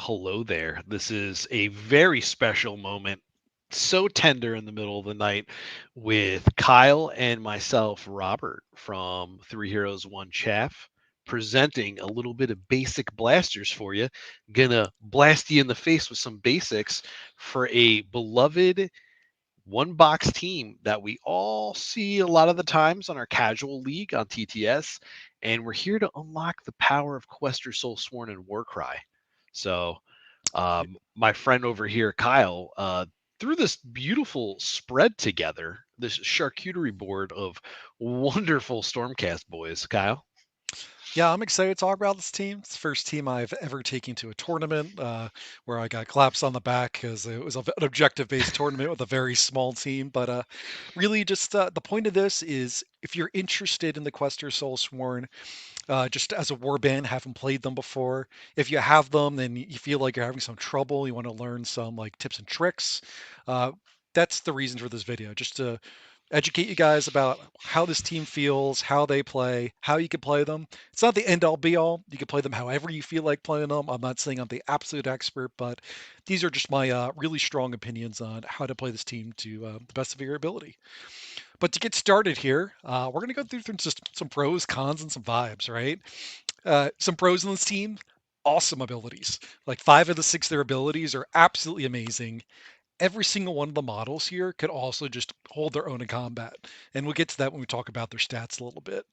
hello there. This is a very special moment, so tender in the middle of the night, with Kyle and myself, Robert from Three Heroes One Chaff, presenting a little bit of basic blasters for you. Gonna blast you in the face with some basics for a beloved one box team that we all see a lot of the times on our casual league on TTS. And we're here to unlock the power of Questor Soulsworn and Warcry. So, my friend over here, Kyle, threw this beautiful spread together, this charcuterie board of wonderful Stormcast boys. Kyle? Yeah, I'm excited to talk about this team. It's the first team I've ever taken to a tournament where I got claps on the back because it was an objective-based tournament with a very small team. But really, just the point of this is if you're interested in the Questor Soulsworn, just as a warband, haven't played them before. If you have them, then you feel like you're having some trouble, you want to learn some like tips and tricks. Uh, that's the reason for this video, just to educate you guys about how this team feels, how they play, how you can play them. It's not the end all be all. You can play them however you feel like playing them. I'm not saying I'm the absolute expert, but these are just my really strong opinions on how to play this team to the best of your ability. But to get started here, we're going to go through just some pros, cons, and some vibes, right? Some pros in this team, awesome abilities. Like 5 of the 6 of their abilities are absolutely amazing. Every single one of the models here could also just hold their own in combat. And we'll get to that when we talk about their stats a little bit.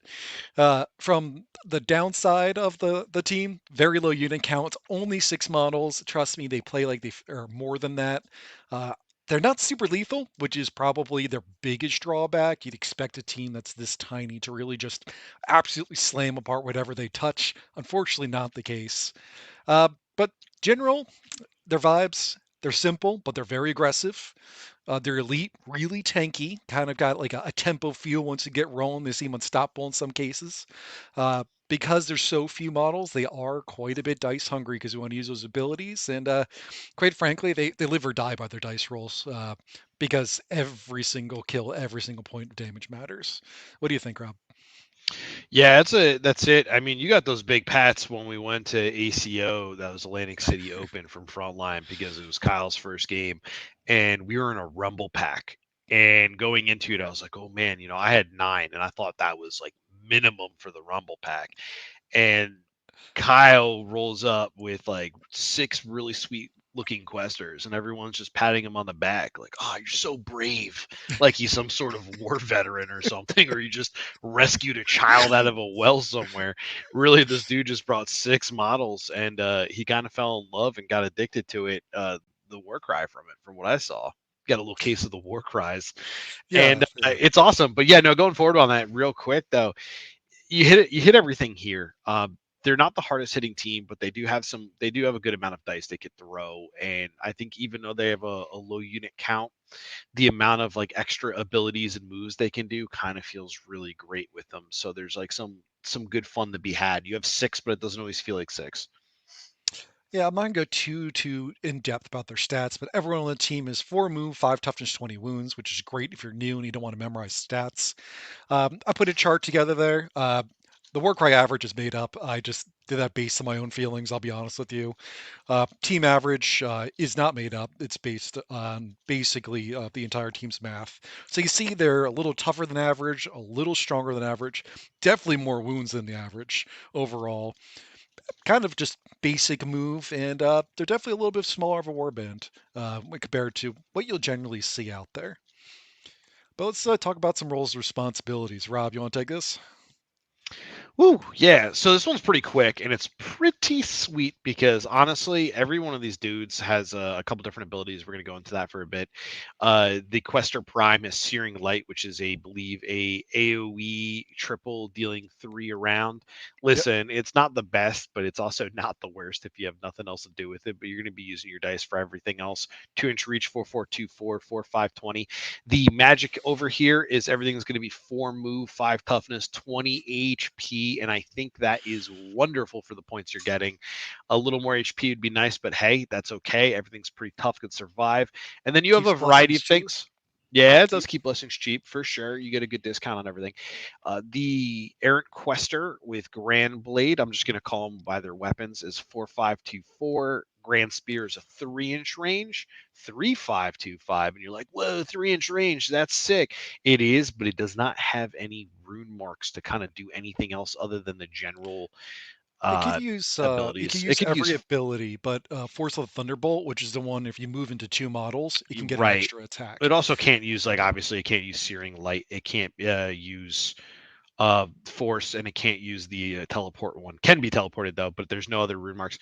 From the downside of the team, very low unit count, only 6 models. Trust me, they play like are more than that. Uh, they're not super lethal, which is probably their biggest drawback. You'd expect a team that's this tiny to really just absolutely slam apart whatever they touch. Unfortunately, not the case. But general, their vibes, they're simple, but they're very aggressive. They're elite, really tanky, kind of got like a tempo feel once you get rolling. They seem unstoppable in some cases. Because there's so few models, they are quite a bit dice hungry because we want to use those abilities. And quite frankly, they live or die by their dice rolls because every single kill, every single point of damage matters. What do you think, Rob? Yeah, that's it. I mean, you got those big pats when we went to ACO, that was Atlantic City Open from Frontline because it was Kyle's first game, and we were in a Rumble pack. And going into it, I was like, oh man, I had 9, and I thought that was like minimum for the Rumble pack. And Kyle rolls up with like 6 really sweet looking questers, and everyone's just patting him on the back, like, "Oh, you're so brave!" Like he's some sort of war veteran or something, or you just rescued a child out of a well somewhere. Really, this dude just brought 6 models, and he kind of fell in love and got addicted to it. The war cry from it, from what I saw. Got a little case of the war cries, and Yeah, yeah. it's awesome. But yeah, no, going forward on that real quick though, you hit it. You hit everything here. They're not the hardest hitting team, but they do have some. They do have a good amount of dice they could throw, and I think even though they have a low unit count, the amount of like extra abilities and moves they can do kind of feels really great with them. So there's like some good fun to be had. You have 6, but it doesn't always feel like 6. Yeah, I'm not gonna go too in depth about their stats, but everyone on the team is 4 move, 5 toughness, 20 wounds, which is great if you're new and you don't want to memorize stats. I put a chart together there. The Warcry average is made up. I just did that based on my own feelings. I'll be honest with you. Team average is not made up. It's based on basically the entire team's math. So you see they're a little tougher than average, a little stronger than average, definitely more wounds than the average overall. Kind of just basic move, and they're definitely a little bit smaller of a warband when compared to what you'll generally see out there. But let's talk about some roles and responsibilities. Rob, you want to take this? Woo, yeah. So this one's pretty quick and it's pretty sweet because honestly, every one of these dudes has a couple different abilities. We're going to go into that for a bit. The Questor Prime is Searing Light, which is a believe a AOE triple dealing 3 around. Yep. Listen, it's not the best, but it's also not the worst if you have nothing else to do with it. But you're going to be using your dice for everything else. 2-inch reach, 4-4-2-4, 4-5-20. The magic over here is everything's going to be 4 move, 5 toughness, 20 HP, and I think that is wonderful for the points you're getting. A little more HP would be nice, but hey, that's okay. Everything's pretty tough, could survive. And then you have Keeps a variety blessings of cheap. things. Yeah, it Yep. does keep blessings cheap for sure. You get a good discount on everything. The Errant Quester with Grand Blade, I'm just going to call them by their weapons, is 4-5-2-4. Grand Spear is a 3-inch range, 3525, and you're like, whoa, 3-inch range, that's sick. It is, but it does not have any rune marks to kind of do anything else other than the general uh, It could abilities. It use can every use ability, but Force of Thunderbolt, which is the one if you move into two models, it can get an right. extra attack. It also can't use, like, obviously it can't use Searing Light. It can't use force, and it can't use the teleport one. Can be teleported though, but there's no other rune marks.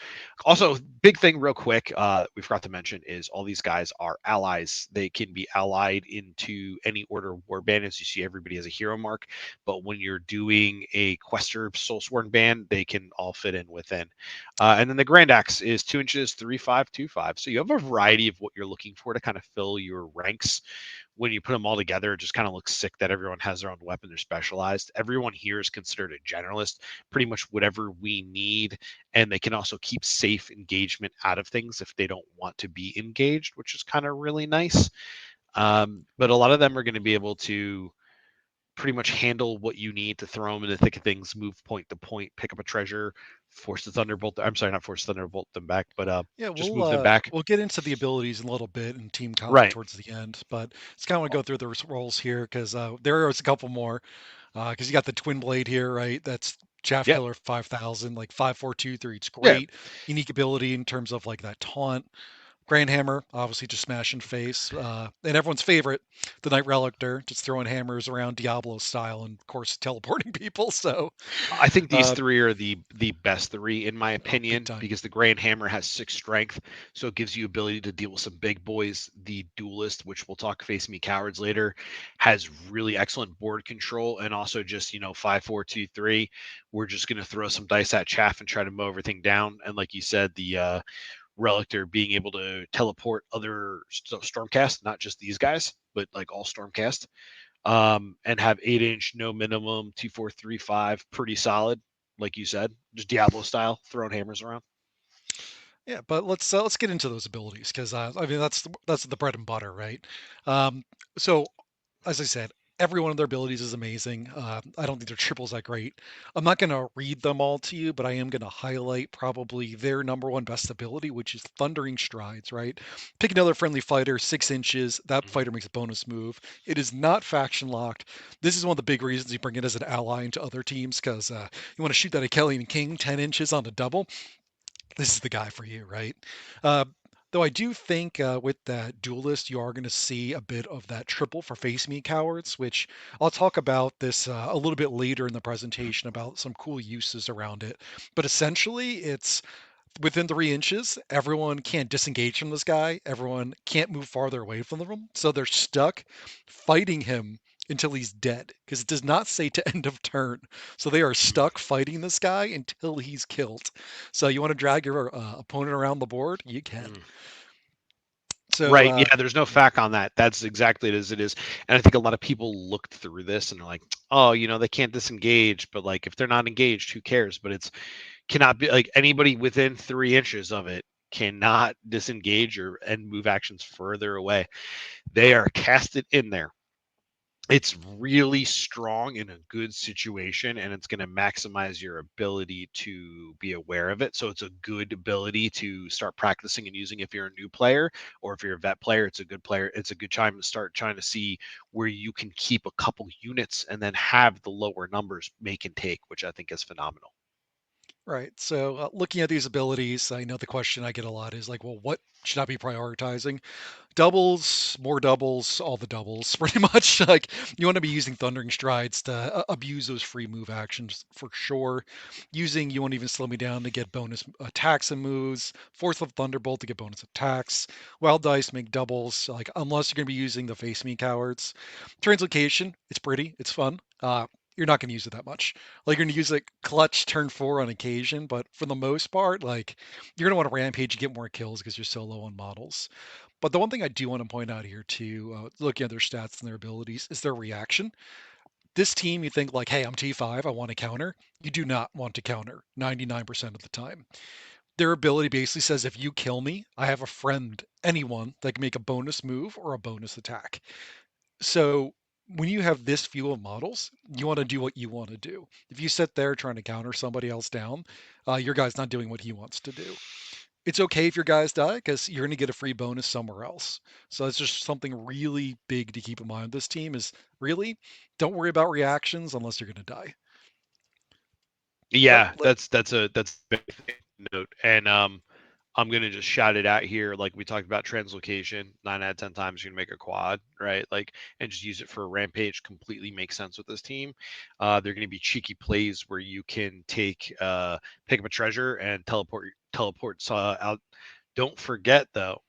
Also, big thing real quick, we forgot to mention is all these guys are allies. They can be allied into any order of warband. As you see, everybody has a hero mark, but when you're doing a Questor Soulsworn band, they can all fit in within. And then the Grand Axe is 2 inches, 3525. So you have a variety of what you're looking for to kind of fill your ranks. When you put them all together, it just kind of looks sick that everyone has their own weapon. They're specialized. Everyone here is considered a generalist, pretty much whatever we need. And they can also keep safe engagement out of things if they don't want to be engaged, which is kind of really nice. But a lot of them are going to be able to pretty much handle what you need to throw them in the thick of things, move point to point, pick up a treasure, force the thunderbolt. I'm sorry, not force thunderbolt them back, but Yeah, just move them back. we'll get into the abilities in a little bit and team comp Right. towards the end, but just kind of want to go through the roles here because there is a couple more. Because you got the twin blade here, right? That's Chaff Yep. Killer 5000, like 5423. It's Yeah. great, unique ability in terms of like that taunt. Grand Hammer, obviously just smashing face, and everyone's favorite, the Knight Relictor, just throwing hammers around Diablo style, and of course teleporting people. So, I think these uh, three are the best three in my oh, big opinion time. because the Grand Hammer has 6 strength, so it gives you ability to deal with some big boys. The Duelist, which we'll talk face me cowards later, has really excellent board control and also just 5 4 2 3. We're just gonna throw some dice at chaff and try to mow everything down. And like you said, the Relictor being able to teleport other Stormcast, not just these guys, but like all Stormcast, and have 8-inch, no minimum, 2435, pretty solid, like you said, just Diablo style, throwing hammers around. Yeah, but let's get into those abilities because I mean that's the bread and butter, right? Um, so as I said, every one of their abilities is amazing. I don't think their triples that great. I'm not going to read them all to you, but I am going to highlight probably their number one best ability, which is Thundering Strides, right? Pick another friendly fighter, 6 inches. That Mhm. fighter makes a bonus move. It is not faction locked. This is one of the big reasons you bring it as an ally into other teams because you want to shoot that Achillean King 10 inches on a double. This is the guy for you, right? Uh, though I do think with that duelist, you are going to see a bit of that triple for face me cowards, which I'll talk about this a little bit later in the presentation about some cool uses around it. But essentially, it's within 3 inches, everyone can't disengage from this guy. Everyone can't move farther away from him. So they're stuck fighting him until he's dead because it does not say to end of turn. So they are stuck fighting this guy until he's killed. So you want to drag your opponent around the board? You can. Mm. So, Right. Yeah, there's no fact on that. That's exactly it as it is. And I think a lot of people looked through this and they're like, oh, they can't disengage, but like if they're not engaged, who cares? But it's cannot be like anybody within 3 inches of it cannot disengage or and move actions further away. They are casted in there. It's really strong in a good situation, and it's going to maximize your ability to be aware of it. So it's a good ability to start practicing and using if you're a new player, or if you're a vet player. It's a good player. It's a good time to start trying to see where you can keep a couple units and then have the lower numbers make and take, which I think is phenomenal. right. So, looking at these abilities, I know the question I get a lot is like, well, what should I be prioritizing? Doubles, more doubles, all the doubles, pretty much. Like you want to be using Thundering Strides to abuse those free move actions for sure. Using You Won't Even Slow Me Down to get bonus attacks and moves. Force of Thunderbolt to get bonus attacks. Wild Dice make doubles. Like unless you're going to be using the Face Me cowards. Translocation, it's pretty, it's fun. You're not going to use it that much. Like you're going to use it clutch turn 4 on occasion, but for the most part, like you're going to want to rampage and get more kills because you're so low on models. But the one thing I do want to point out here too, looking at their stats and their abilities, is their reaction. This team, you think like, hey, I'm T5, I want to counter. You do not want to counter 99% of the time. Their ability basically says, if you kill me, I have a friend, anyone that can make a bonus move or a bonus attack. So when you have this few of models, you want to do what you want to do. If you sit there trying to counter somebody else down, your guy's not doing what he wants to do. It's okay if your guys die because you're going to get a free bonus somewhere else. So it's just something really big to keep in mind. This team is really don't worry about reactions unless you're going to die. But Yeah, that's a big thing to note. And I'm gonna just shout it out here. Like we talked about translocation, 9 out of 10 times you're gonna make a quad, right? Like and just use it for a rampage. Completely makes sense with this team. They're gonna be cheeky plays where you can pick up a treasure and teleport out. Don't forget though,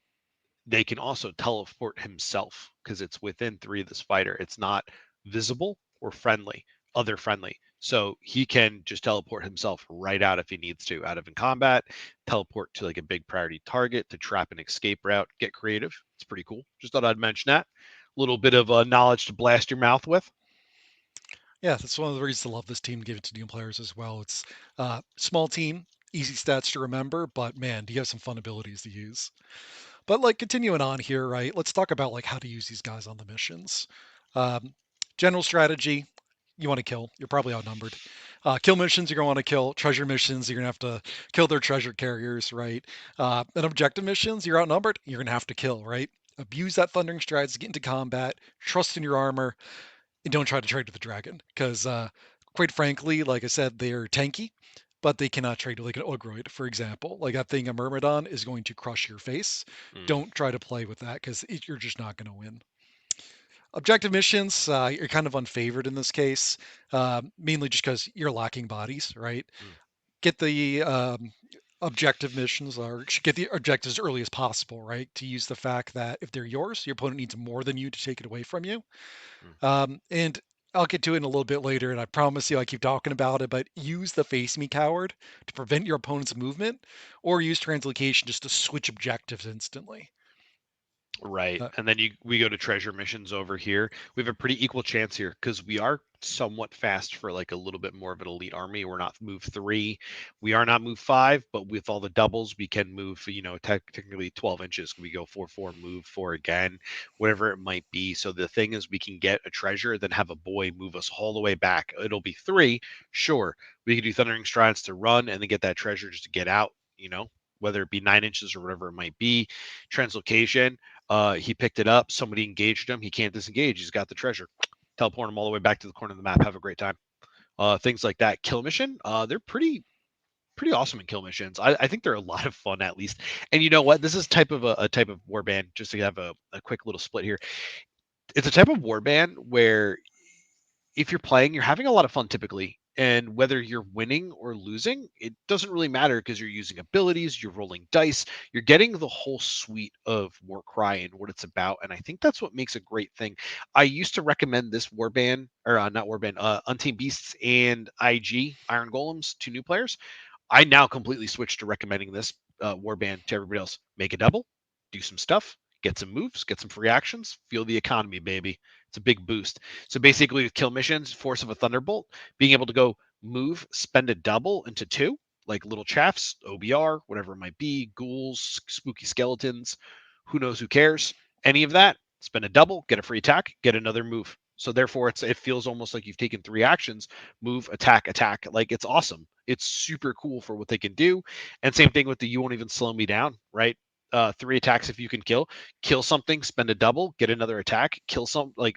they can also teleport himself because it's within 3 of this fighter. It's not visible or friendly, other friendly. So he can just teleport himself right out if he needs to, out of in combat, teleport to like a big priority target to trap an escape route, get creative. It's pretty cool. Just thought I'd mention that. A little bit of knowledge to blast your mouth with. yeah, that's one of the reasons I love this team. Give it to new players as well. It's small team, easy stats to remember, but man, do you have some fun abilities to use? But like continuing on here, right? Let's talk about like how to use these guys on the missions. Um, General strategy: you want to kill. You're probably outnumbered. Kill missions, you're going to want to kill. Treasure missions, you're going to have to kill their treasure carriers, right? And objective missions, you're outnumbered. You're going to have to kill, right? Abuse that thundering strides, get into combat, trust in your armor, and don't try to trade with the dragon because, quite frankly, like I said, they're tanky, but they cannot trade with like an Ogroid, for example. Like that thing, a Myrmidon is going to crush your face. Mm, Don't try to play with that because you're just not going to win. Objective missions, you're kind of unfavored in this case, mainly just because you're lacking bodies, right? mm, Get the objective missions or get the objectives as early as possible, right? To use the fact that if they're yours, your opponent needs more than you to take it away from you. mm. And I'll get to it in a little bit later, and I promise you I keep talking about it, but use the face me coward to prevent your opponent's movement, or use translocation just to switch objectives instantly. Right. Uh, And then we go to treasure missions over here. We have a pretty equal chance here because we are somewhat fast for like a little bit more of an elite army. We're not move 3. We are not move 5, but with all the doubles, we can move, technically 12 inches. We go 4 4, move 4 again, whatever it might be. So the thing is we can get a treasure, then have a boy move us all the way back. It'll be 3, sure. We can do thundering strides to run and then get that treasure just to get out, whether it be 9 inches or whatever it might be. Translocation, he picked it up. Somebody engaged him. He can't disengage. He's got the treasure. Teleport him all the way back to the corner of the map. Have a great time. Things like that. Kill mission. They're pretty awesome in kill missions. I think they're a lot of fun at least. And you know what? This is a type of warband. Just to have a quick little split here. It's a type of warband where if you're playing, you're having a lot of fun typically. And whether you're winning or losing, it doesn't really matter because you're using abilities, you're rolling dice, you're getting the whole suite of Warcry and what it's about. And I think that's what makes a great thing. I used to recommend this warband, or not warband, Untamed Beasts and IG Iron Golems to new players. I now completely switched to recommending this warband to everybody else. Make a double, do some stuff, get some moves, get some free actions, feel the economy, baby. It's a big boost. So basically, with kill missions, Force of a Thunderbolt, being able to go move, spend a double into 2, like little chaffs, OBR, whatever it might be, ghouls, spooky skeletons, who knows, who cares, any of that, spend a double, get a free attack, get another move. So therefore, it feels almost like you've taken 3 actions: move, attack, attack. Like it's awesome. It's super cool for what they can do. And same thing with the you won't even slow me down, right? 3 attacks if you can kill something, spend a double, get another attack, kill some like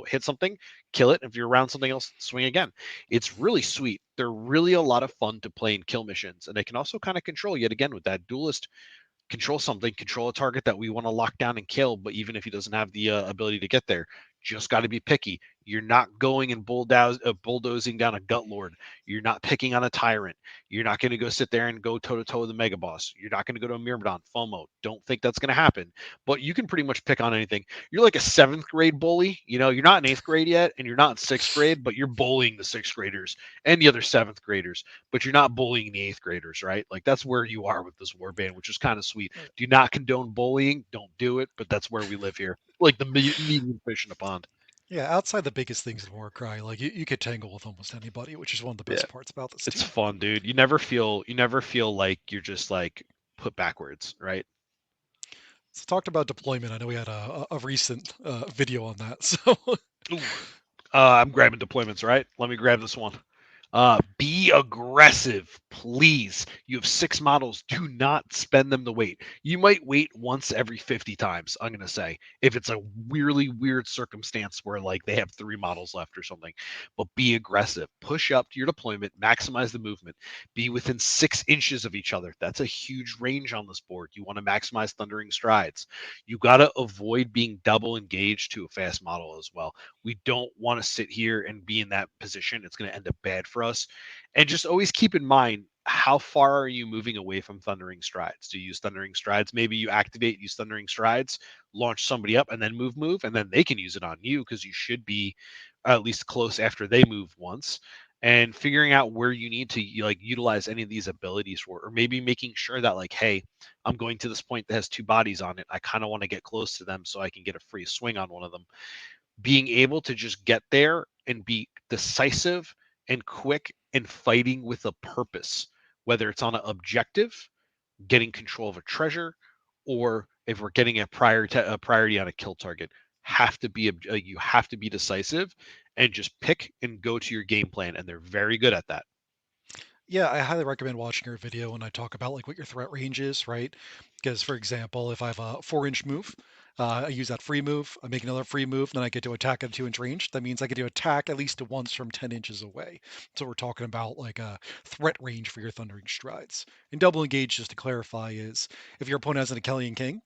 hit something, kill it. If you're around something else, swing again. It's really sweet. They're really a lot of fun to play in kill missions, and they can also kind of control yet again with that duelist. Control something, control a target that we want to lock down and kill, but even if he doesn't have the ability to get there, just got to be picky. You're not going and bulldozing down a gut lord. You're not picking on a tyrant. You're not going to go sit there and go toe to toe with the mega boss. You're not going to go to a Myrmidon. FOMO. Don't think that's going to happen. But you can pretty much pick on anything. You're like a 7th grade bully. You're not in 8th grade yet, and you're not in 6th grade, but you're bullying the 6th graders and the other 7th graders. But you're not bullying the 8th graders, right? Like that's where you are with this warband, which is kind of sweet. Do not condone bullying. Don't do it. But that's where we live here, like the medium fish in a pond. yeah, outside the biggest things in Warcry, like you could tangle with almost anybody, which is one of the Yeah, best parts about this it's team. fun, dude. You never feel like you're just like put backwards, right? So talked about deployment. I know we had a recent video on that. So Ooh, I'm grabbing deployments, right? Let me grab this one. Be aggressive, please. You have 6 models. Do not spend them to wait. You might wait once every 50 times, I'm going to say, if it's a really weird circumstance where like they have 3 models left or something. But be aggressive. Push up to your deployment, maximize the movement. Be within 6 inches of each other. That's a huge range on this board. You want to maximize thundering strides. You got to avoid being double engaged to a fast model as well. We don't want to sit here and be in that position. It's going to end up bad for us. And just always keep in mind, how far are you moving away from thundering strides? Do you use thundering strides? Maybe you activate, use thundering strides, launch somebody up, and then move, and then they can use it on you because you should be at least close after they move once. And figuring out where you need to like utilize any of these abilities for, or maybe making sure that like, hey, I'm going to this point that has 2 bodies on it. I kind of want to get close to them so I can get a free swing on one of them. Being able to just get there and be decisive and quick and fighting with a purpose, whether it's on an objective, getting control of a treasure, or if we're getting a priority on a kill target, have to be you have to be decisive and just pick and go to your game plan, and they're very good at that. Yeah, I highly recommend watching your video when I talk about like what your threat range is, right? Because for example, if I have a 4-inch move, I use that free move, I make another free move, then I get to attack at a 2-inch range. That means I get to attack at least once from 10 inches away. So we're talking about like a threat range for your Thundering Strides. And double engage, just to clarify, is if your opponent has an Achillean King,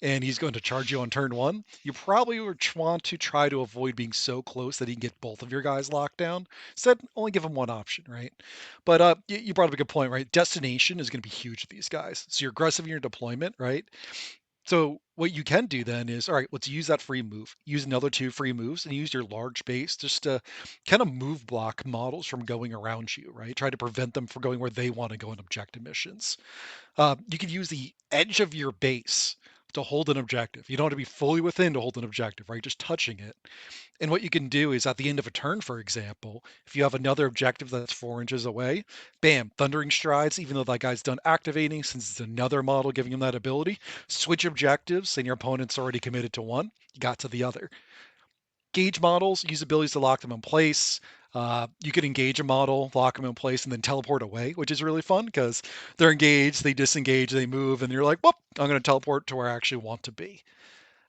and he's going to charge you on turn one, you probably would want to try to avoid being so close that he can get both of your guys locked down. Instead, only give him one option, right? But you brought up a good point, right? Destination is going to be huge with these guys. So you're aggressive in your deployment, right? So what you can do then is, all right, let's use that free move. Use another 2 free moves and use your large base just to kind of move block models from going around you, right? Try to prevent them from going where they want to go in objective missions. You could use the edge of your base to hold an objective. You don't have to be fully within to hold an objective, right? Just touching it. And what you can do is at the end of a turn, for example, if you have another objective that's 4 inches away, bam, Thundering Strides, even though that guy's done activating, since it's another model giving him that ability, switch objectives and your opponent's already committed to one, you got to the other. Gauge models, use abilities to lock them in place. You could engage a model, lock them in place, and then teleport away, which is really fun because they're engaged, they disengage, they move, and you're like, whoop, I'm going to teleport to where I actually want to be.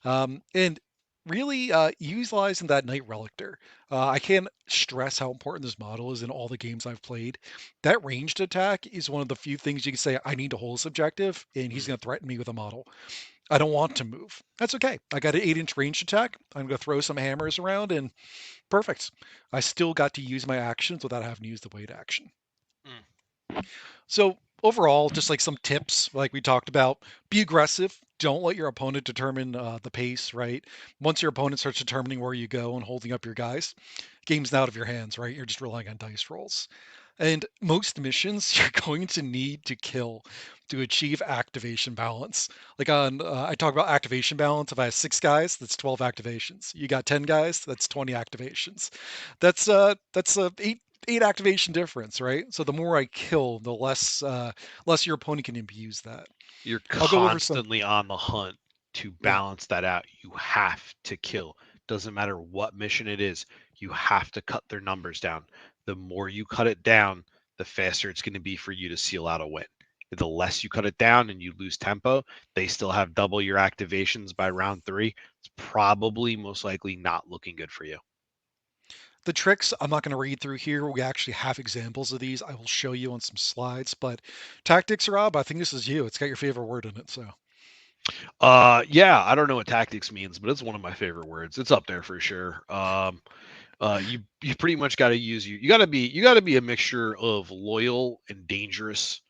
And really utilizing that Knight Relictor. I can't stress how important this model is in all the games I've played. That ranged attack is one of the few things you can say, I need to hold this objective, and he's Mm, going to threaten me with a model. I don't want to move. That's okay. I got an 8-inch range attack. I'm going to throw some hammers around, and perfect. I still got to use my actions without having to use the wait action. mm, So overall, just like some tips, like we talked about, be aggressive. Don't let your opponent determine the pace, right? Once your opponent starts determining where you go and holding up your guys, game's out of your hands, right? You're just relying on dice rolls. And most missions, you're going to need to kill to achieve activation balance. Like I talk about activation balance. If I have 6 guys, that's 12 activations. You got 10 guys, that's 20 activations. That's eight activation difference, right? So the more I kill, the less your opponent can abuse that. You're I'll go over some. constantly on the hunt to Yeah, balance that out. You have to kill. Doesn't matter what mission it is, you have to cut their numbers down. The more you cut it down, the faster it's going to be for you to seal out a win. The less you cut it down and you lose tempo, they still have double your activations by round three. It's probably most likely not looking good for you. the tricks I'm not going to read through here. We actually have examples of these. I will show you on some slides. But tactics, Rob, I think this is you. It's got your favorite word in it. So Yeah, I don't know what tactics means, but it's one of my favorite words. It's up there for sure. You pretty much got to use you got to be a mixture of loyal and dangerous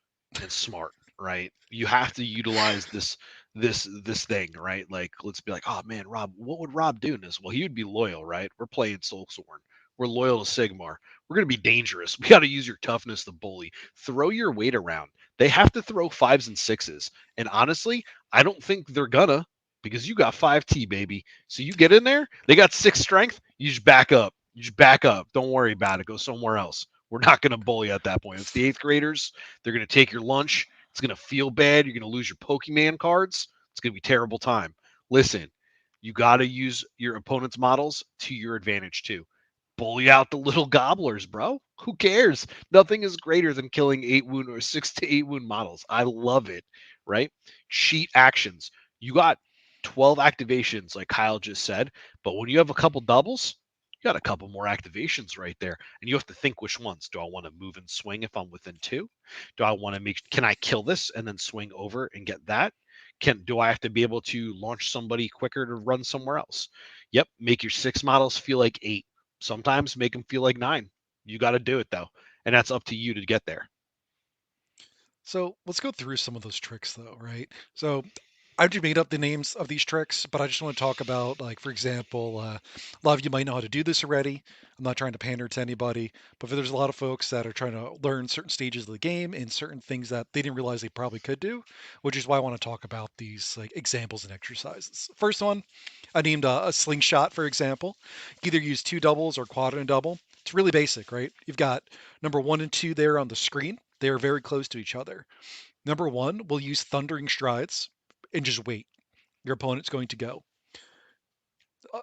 and smart, right? You have to utilize this thing, right? Like let's be like, oh man, Rob, what would Rob do in this? Well, he would be loyal, right? We're playing Soulsworn. We're loyal to Sigmar. We're gonna be dangerous. We got to use your toughness to bully. Throw your weight around. They have to throw fives and sixes, and honestly, I don't think they're gonna because you got 5T, baby. So you get in there, they got 6 strength, you just back up. You just back up. Don't worry about it. Go somewhere else. We're not going to bully at that point. It's the eighth graders. They're going to take your lunch. It's going to feel bad. You're going to lose your Pokemon cards. It's going to be a terrible time. Listen, you got to use your opponent's models to your advantage too. bully out the little gobblers, bro. Who cares? Nothing is greater than killing 8 wound or 6 to 8 wound models. I love it, right? Cheat actions. You got 12 activations, like Kyle just said, but when you have a couple doubles, you got a couple more activations right there. And you have to think which ones. Do I want to move and swing if I'm within two? Do I want to can I kill this and then swing over and get that? Do I have to be able to launch somebody quicker to run somewhere else? Yep, make your 6 models feel like 8. Sometimes make them feel like 9. You got to do it though, and that's up to you to get there. So let's go through some of those tricks though, right? So I already made up the names of these tricks, but I just want to talk about, like, for example, a lot of you might know how to do this already. I'm not trying to pander to anybody, but there's a lot of folks that are trying to learn certain stages of the game and certain things that they didn't realize they probably could do, which is why I want to talk about these like examples and exercises. First one, I named a slingshot, for example. Either use two doubles or quad and a double. It's really basic, right? You've got number one and two there on the screen. They are very close to each other. Number one, we'll use thundering strides and just wait. Your opponent's going to go.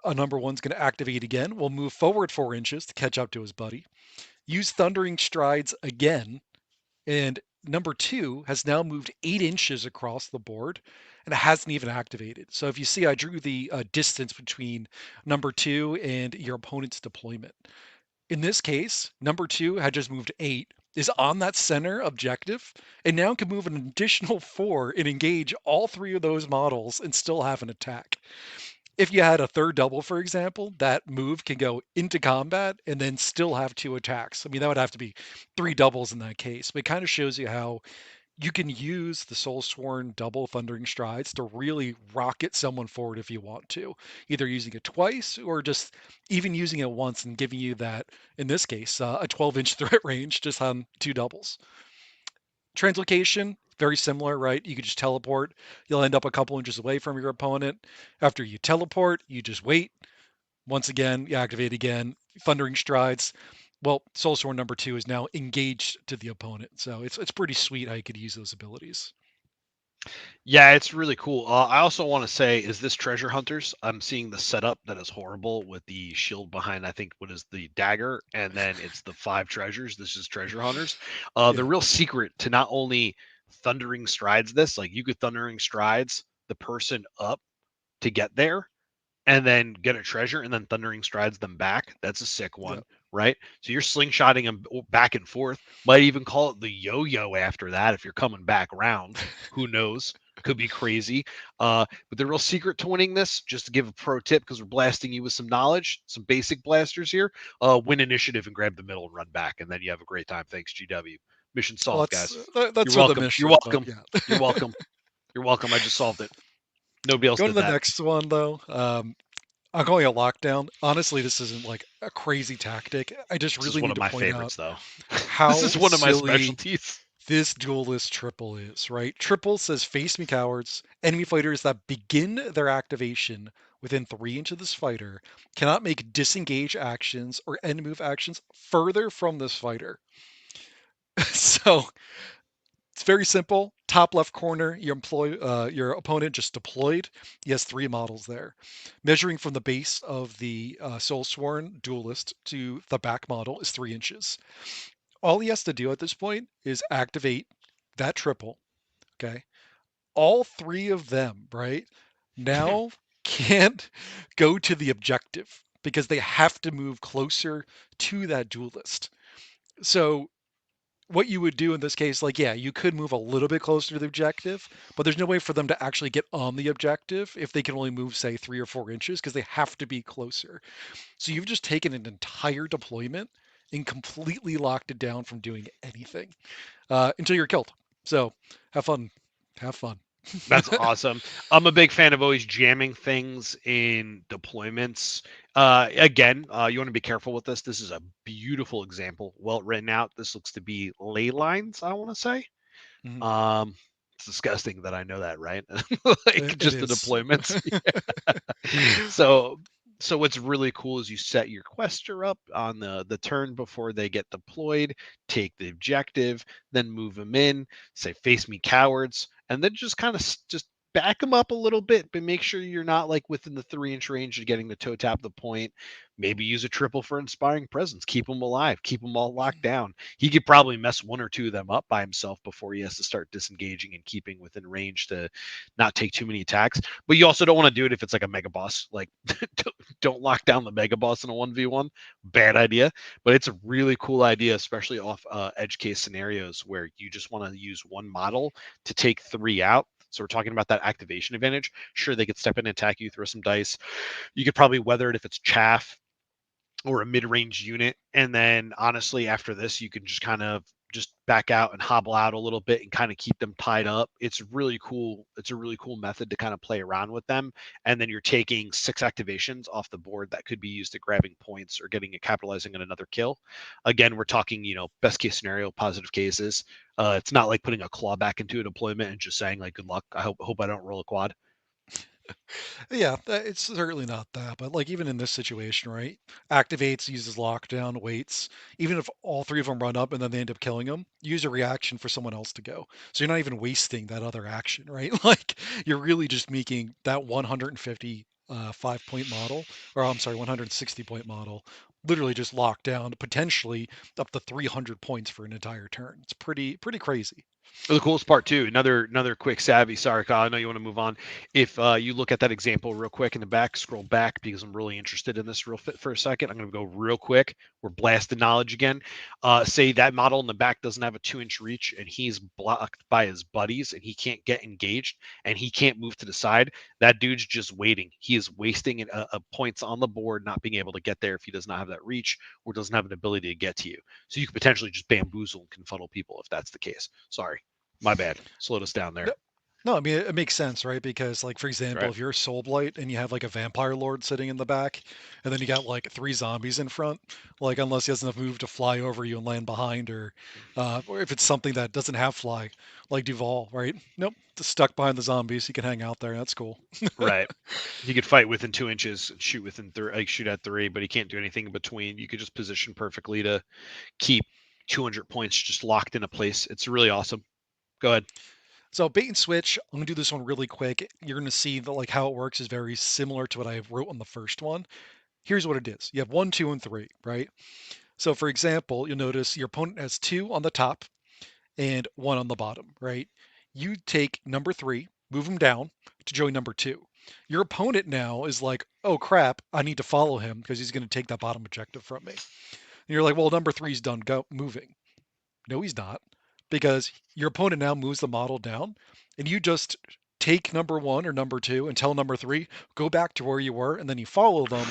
A number one's going to activate again. We'll move forward 4 inches to catch up to his buddy. Use thundering strides again. And number two has now moved 8 inches across the board and it hasn't even activated. So if you see, I drew the distance between number two and your opponent's deployment. In this case, number two had just moved 8, is on that center objective, and now can move an additional 4 and engage all three of those models and still have an attack. If you had a third double, for example, that move can go into combat and then still have two attacks. I mean, that would have to be three doubles in that case, but it kind of shows you how you can use the Soulsworn double Thundering Strides to really rocket someone forward if you want to, either using it twice or just even using it once and giving you that, in this case, a 12-inch threat range just on two doubles. Translocation, very similar, right? You could just teleport. You'll end up a couple inches away from your opponent. After you teleport, you just wait. Once again, you activate again. Thundering Strides. Well, Soulsworn number two is now engaged to the opponent, so it's pretty sweet how you could use those abilities. Yeah, it's really cool. I also want to say, is this treasure hunters? I'm seeing the setup that is horrible with the shield behind, I think, what is the dagger, and then it's the 5 treasures. This is treasure hunters. The Yeah. real secret to not only thundering strides this, like you could thundering strides the person up to get there, and then get a treasure and then thundering strides them back. That's a sick Yeah. one, right? So you're slingshotting them back and forth. Might even call it the yo-yo after that if you're coming back round. Who knows? Could be crazy. But the real secret to winning this, just to give a pro tip, because we're blasting you with some knowledge, some basic blasters here. Win initiative and grab the middle and run back, and then you have a great time. Thanks, GW. Mission Well, solved, guys. You're that's for the welcome. You're mission, but welcome. yeah. You're welcome. You're welcome. I just solved it. Nobody else Going to did the that. next one though. I'm calling a lockdown. Honestly, this isn't like a crazy tactic. I just This is really one need of to my point out favorites, though. This how is one of my silly specialties. this duelist triple is, right? Triple says face me cowards. Enemy fighters that begin their activation within 3 inches of this fighter cannot make disengage actions or end move actions further from this fighter. So it's very simple. Top left corner, your opponent just deployed. He has three models there. Measuring from the base of the Soulsworn duelist to the back model is 3 inches. All he has to do at this point is activate that triple. Okay, all three of them, right, now can't go to the objective because they have to move closer to that duelist. So what you would do in this case, like, yeah, you could move a little bit closer to the objective, but there's no way for them to actually get on the objective if they can only move, say, 3 or 4 inches because they have to be closer. So you've just taken an entire deployment and completely locked it down from doing anything until you're killed. So have fun. Have fun. That's awesome. I'm a big fan of always jamming things in deployments. Again, you want to be careful with this. This is a beautiful example, well written out. This looks to be ley lines, I want to say. Mhm. Um, it's disgusting that I know that, right? It Just the is. deployments. So so what's really cool is you set your quester up on the turn before they get deployed, take the objective, then move them in, say face me cowards, and then just kind of just back them up a little bit, but make sure you're not like within the 3 inch range of getting the toe tap the point. Maybe use a triple for inspiring presence. Keep them alive. Keep them all locked down. He could probably mess one or two of them up by himself before he has to start disengaging and keeping within range to not take too many attacks. But you also don't want to do it if it's like a mega boss. Like, don't lock down the mega boss in a 1v1. Bad idea. But it's a really cool idea, especially off edge case scenarios where you just want to use one model to take three out. So we're talking about that activation advantage. Sure, they could step in and attack you, throw some dice. You could probably weather it if it's chaff or a mid-range unit. And then honestly, after this, you can just kind of just back out and hobble out a little bit and kind of keep them tied up. It's really cool. It's a really cool method to kind of play around with them. And then you're taking 6 activations off the board that could be used at grabbing points or getting it capitalizing on another kill. Again, we're talking, best case scenario, positive cases. It's not like putting a claw back into a deployment and just saying like, good luck. I hope I don't roll a quad. Yeah, it's certainly not that, but like even in this situation, right? Activates, uses lockdown, waits. Even if all three of them run up and then they end up killing them, use a reaction for someone else to go. So you're not even wasting that other action, right? Like you're really just making that 150 5 point model, or I'm sorry, 160 point model, literally just locked down, potentially up to 300 points for an entire turn. It's pretty crazy. The coolest part too, another quick savvy. Sorry, Kyle. I know you want to move on. If you look at that example real quick in the back, scroll back because I'm really interested in this real fit for a second. I'm going to go real quick. We're blasting knowledge again. Say that model in the back doesn't have a 2 inch reach and he's blocked by his buddies and he can't get engaged and he can't move to the side. That dude's just waiting. He is wasting points on the board, not being able to get there if he does not have that reach or doesn't have an ability to get to you. So you could potentially just bamboozle and confuddle people if that's the case. Sorry. My bad. Slowed us down there. No, I mean it makes sense, right? Because like for example, Right. if you're a soul blight and you have like a vampire lord sitting in the back, and then you got like three zombies in front, like unless he has enough move to fly over you and land behind, or if it's something that doesn't have fly, like Duval, right? Nope, just stuck behind the zombies. He can hang out there. That's cool. Right. He could fight within 2 inches, shoot within three, like shoot at three, but he can't do anything in between. You could just position perfectly to keep 200 points just locked in a place. It's really awesome. Go ahead. So bait and switch. I'm gonna do this one really quick. You're gonna see that like how it works is very similar to what I wrote on the first one. Here's what it is. You have one, two, and three, right? So for example, you'll notice your opponent has two on the top and one on the bottom, right? You take number three, move him down to join number two. Your opponent now is like, oh crap, I need to follow him because he's going to take that bottom objective from me. And you're like, well, number three's done moving. No, he's not, because your opponent now moves the model down, and you just take number one or number two and tell number three, go back to where you were, and then you follow them,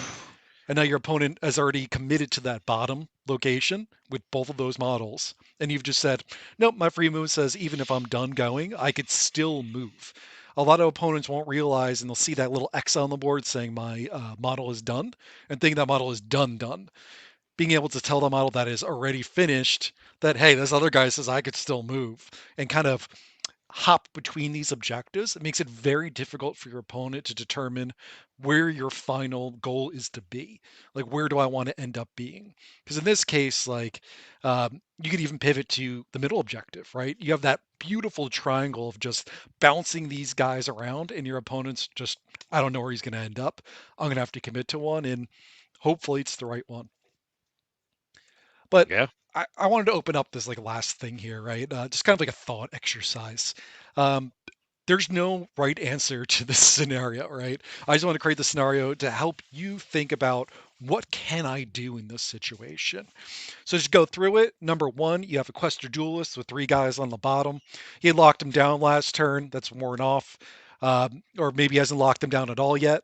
and now your opponent has already committed to that bottom location with both of those models. And you've just said, nope, my free move says even if I'm done going, I could still move. A lot of opponents won't realize and they'll see that little X on the board saying my model is done and think that model is done. Being able to tell the model that is already finished that, hey, this other guy says I could still move and kind of hop between these objectives, it makes it very difficult for your opponent to determine where your final goal is to be. Like, where do I want to end up being? Because in this case, like, you could even pivot to the middle objective, right? You have that beautiful triangle of just bouncing these guys around, and your opponent's just, I don't know where he's going to end up. I'm going to have to commit to one, and hopefully it's the right one. But Yeah. I wanted to open up this like last thing here, right? Just kind of like a thought exercise. Um, there's no right answer to this scenario, right? I just want to create the scenario to help you think about what can I do in this situation. So just go through it. Number one, you have a Questor duelist with three guys on the bottom. He locked him down last turn. That's worn off. Or maybe he hasn't locked them down at all yet.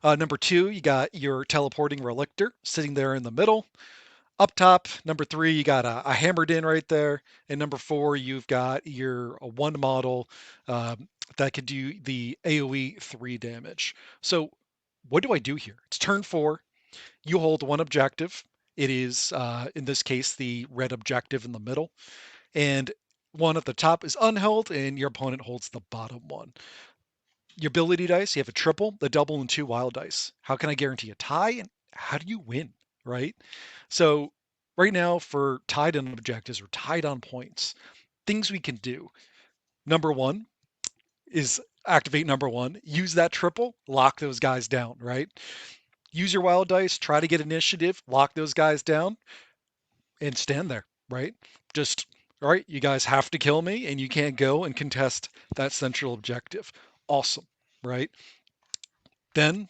Number two, you got your teleporting relictor sitting there in the middle. Up top, number three, you got a hammered in right there. And number four, you've got your one model that could do the AoE 3 damage. So, what do I do here? It's turn four. You hold one objective. It is, in this case, the red objective in the middle. And one at the top is unheld, and your opponent holds the bottom one. Your ability dice, you have a triple, the double, and two wild dice. How can I guarantee a tie? And how do you win? Right? So, right now, for tied on objectives or tied on points, things we can do. Number one is activate number one, use that triple, lock those guys down, right? Use your wild dice, try to get initiative, lock those guys down, and stand there, right? Just, all right, you guys have to kill me, and you can't go and contest that central objective. Awesome, right? Then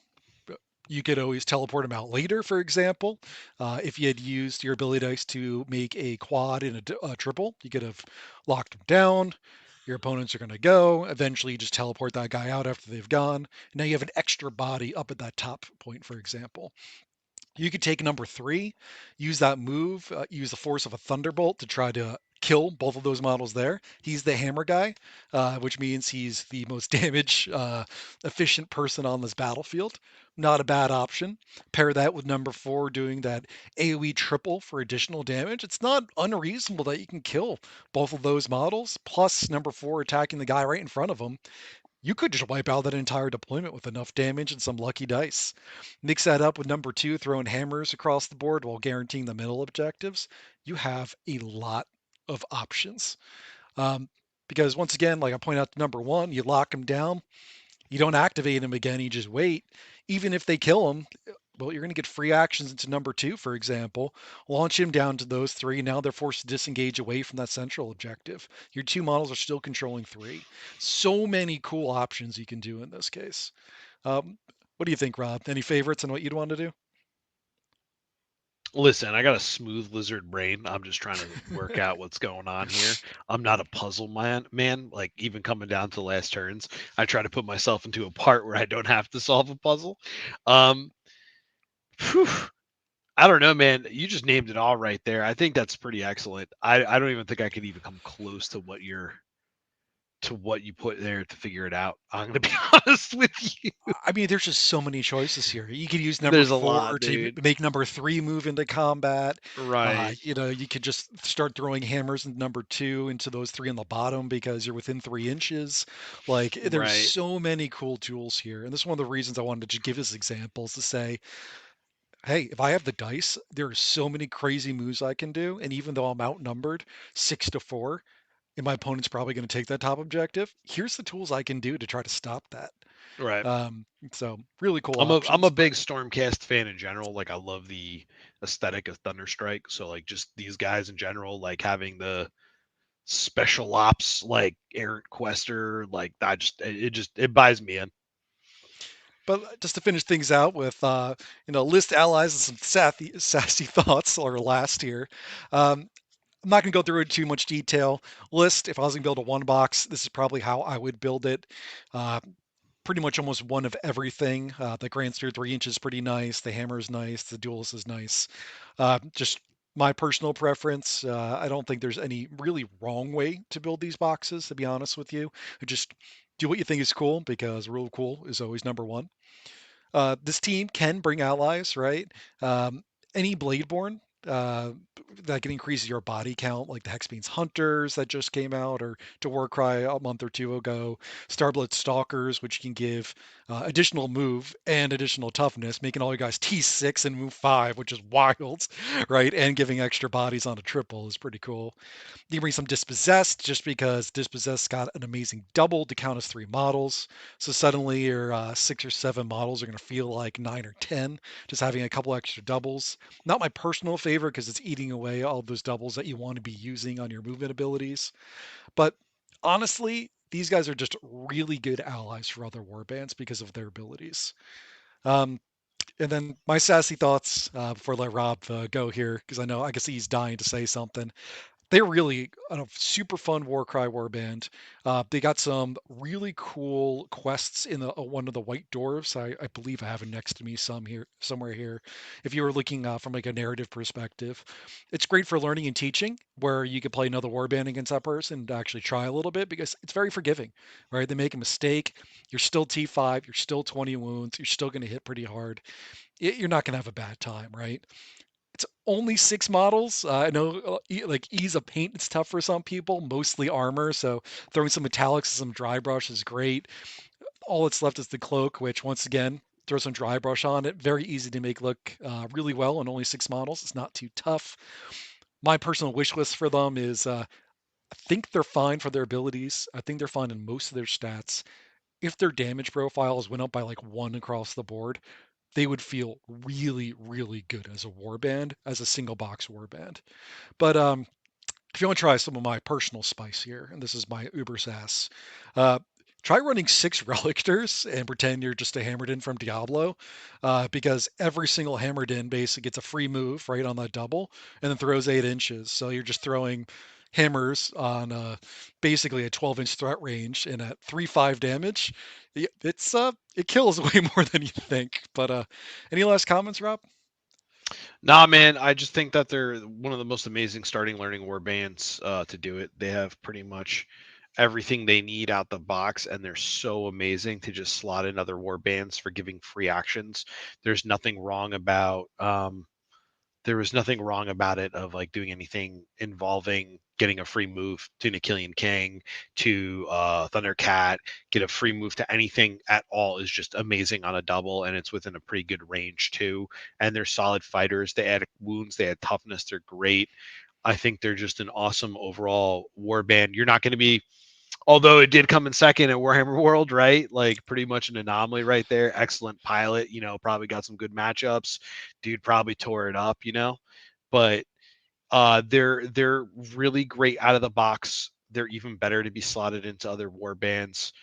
you could always teleport them out later, for example. If you had used your ability dice to make a quad and a triple, you could have locked them down. Your opponents are going to go. Eventually, you just teleport that guy out after they've gone. Now you have an extra body up at that top point, for example. You could take number three, use that move, use the force of a thunderbolt to try to kill both of those models there. He's the hammer guy, which means he's the most damage efficient person on this battlefield. Not a bad option. Pair that with number four doing that AoE triple for additional damage. It's not unreasonable that you can kill both of those models, plus number four attacking the guy right in front of him. You could just wipe out that entire deployment with enough damage and some lucky dice. Mix that up with number two, throwing hammers across the board while guaranteeing the middle objectives. You have a lot of options. Um, because once again, like I point out to number one, you lock them down, you don't activate them again, you just wait. Even if they kill them, well, you're going to get free actions into number two, for example. Launch him down to those three. Now they're forced to disengage away from that central objective. Your two models are still controlling three. So many cool options you can do in this case. What do you think, Rob? Any favorites on what you'd want to do? Listen, I got a smooth lizard brain. I'm just trying to work out what's going on here. I'm not a puzzle man. Like even coming down to the last turns, I try to put myself into a part where I don't have to solve a puzzle. Um, Phew, I don't know, man. You just named it all right there. I think that's pretty excellent. I don't even think I could even come close to what you put there to figure it out. I'm gonna be honest with you. I mean, there's just so many choices here. You could use number There's a four lot, to dude. make number three move into combat. Right, You could just start throwing hammers in number two into those three on the bottom because you're within 3 inches. Like, there's right, so many cool tools here. And this is one of the reasons I wanted to just give us examples to say, hey, if I have the dice, there are so many crazy moves I can do. And even though I'm outnumbered 6-4, and my opponent's probably going to take that top objective, here's the tools I can do to try to stop that. right. Um, so really cool I'm a options, but big Stormcast fan in general. Like I love the aesthetic of Thunderstrike. So like just these guys in general, like having the special ops like errant Questor, like I just it buys me in. just to finish things out with list allies and some sassy thoughts or last here. I'm not going to go through it in too much detail. List, if I was going to build a one box, this is probably how I would build it. Uh, Pretty much almost one of everything. The Grandster 3 inch is pretty nice. The hammer is nice. The duelist is nice. Just my personal preference. I don't think there's any really wrong way to build these boxes, to be honest with you. Just do what you think is cool because rule of cool is always number one. This team can bring allies, right? Um, any Bladeborn uh, that can increase your body count, like the Hexbane's Hunters that just came out, or to Warcry a month or two ago, Starblood Stalkers, which can give additional move and additional toughness, making all your guys T6 and move 5, which is wild, right? And giving extra bodies on a triple is pretty cool. You can bring some Dispossessed just because Dispossessed got an amazing double to count as three models. So suddenly your six or seven models are going to feel like nine or 10, just having a couple extra doubles. Not my personal favorite because it's eating away all those doubles that you want to be using on your movement abilities. But honestly, these guys are just really good allies for other warbands because of their abilities. Um, and then my sassy thoughts before I let Rob go here, because I can see he's dying to say something. They're really a super fun Warcry warband. They got some really cool quests in one of the White Dwarves. I believe I have it next to me somewhere here. If you were looking from like a narrative perspective, it's great for learning and teaching, where you could play another warband against that person and actually try a little bit because it's very forgiving, right? They make a mistake, you're still T5, you're still 20 wounds, you're still going to hit pretty hard. You're not going to have a bad time, right? It's only 6 models. I know, like ease of paint, it's tough for some people. Mostly armor, so throwing some metallics and some dry brush is great. All that's left is the cloak, which once again, throw some dry brush on it. Very easy to make look really well on only 6 models. It's not too tough. My personal wish list for them is I think they're fine for their abilities. I think they're fine in most of their stats. if their damage profiles went up by like one across the board, they would feel really, really good as a warband, as a single box warband. But if you want to try some of my personal spice here, and this is my Uber Sass, uh, try running six Relictors and pretend you're just a Hammered In from Diablo, because every single Hammered In basically gets a free move right on that double, and then throws 8 inches. So you're just throwing hammers on basically a 12-inch threat range and at 3/5 damage. It kills way more than you think. But any last comments, Rob? Nah, man, I just think that they're one of the most amazing starting learning war bands to do it. They have pretty much everything they need out the box, and they're so amazing to just slot in other war bands for giving free actions. There's nothing wrong about there was nothing wrong about it of like doing anything involving getting a free move to Nikilian King to Thundercat, get a free move to anything at all is just amazing on a double, and it's within a pretty good range too. And they're solid fighters. They add wounds, they add toughness. They're great. I think they're just an awesome overall war band. You're not going to be, although it did come in second at Warhammer World, right? Like pretty much an anomaly right there. Excellent pilot, probably got some good matchups. Dude probably tore it up, but they're really great out of the box. They're even better to be slotted into other war bands,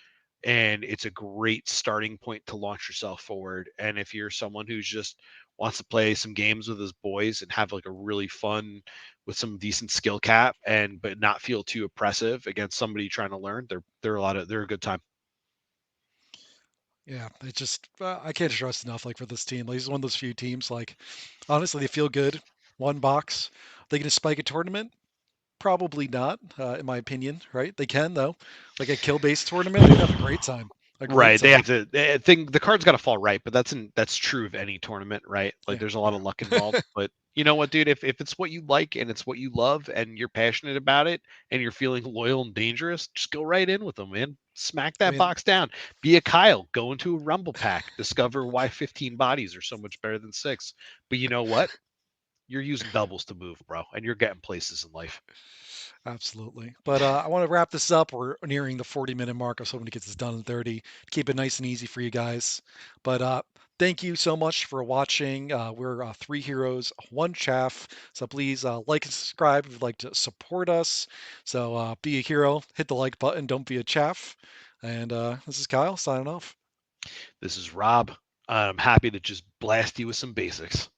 and it's a great starting point to launch yourself forward. And if you're someone who's just wants to play some games with his boys and have like a really fun with some decent skill cap and but not feel too oppressive against somebody trying to learn, they're a good time. Yeah, it just I can't stress enough. Like for this team, like, this is one of those few teams. Like honestly, they feel good. One box. They can spike a tournament? Probably not, in my opinion. Right? They can though. Like a kill-based tournament, they'd have a great time. A great Right. They time. have to think the card's got to fall right, but that's true of any tournament, right? Like Yeah, there's a lot of luck yeah. involved, but you know what, dude, if it's what you like and it's what you love and you're passionate about it and you're feeling loyal and dangerous, just go right in with them, man. Smack I that mean, box down. Be a Kyle, go into a rumble pack, discover why 15 bodies are so much better than 6. But you know what? You're using doubles to move, bro, and you're getting places in life. absolutely. But I want to wrap this up. We're nearing the 40-minute mark. I was hoping to get this done in 30. Keep it nice and easy for you guys. But thank you so much for watching. We're three heroes, one chaff. So please like and subscribe if you'd like to support us. So be a hero, hit the like button, don't be a chaff. And this is Kyle signing off. This is Rob. I'm happy to just blast you with some basics.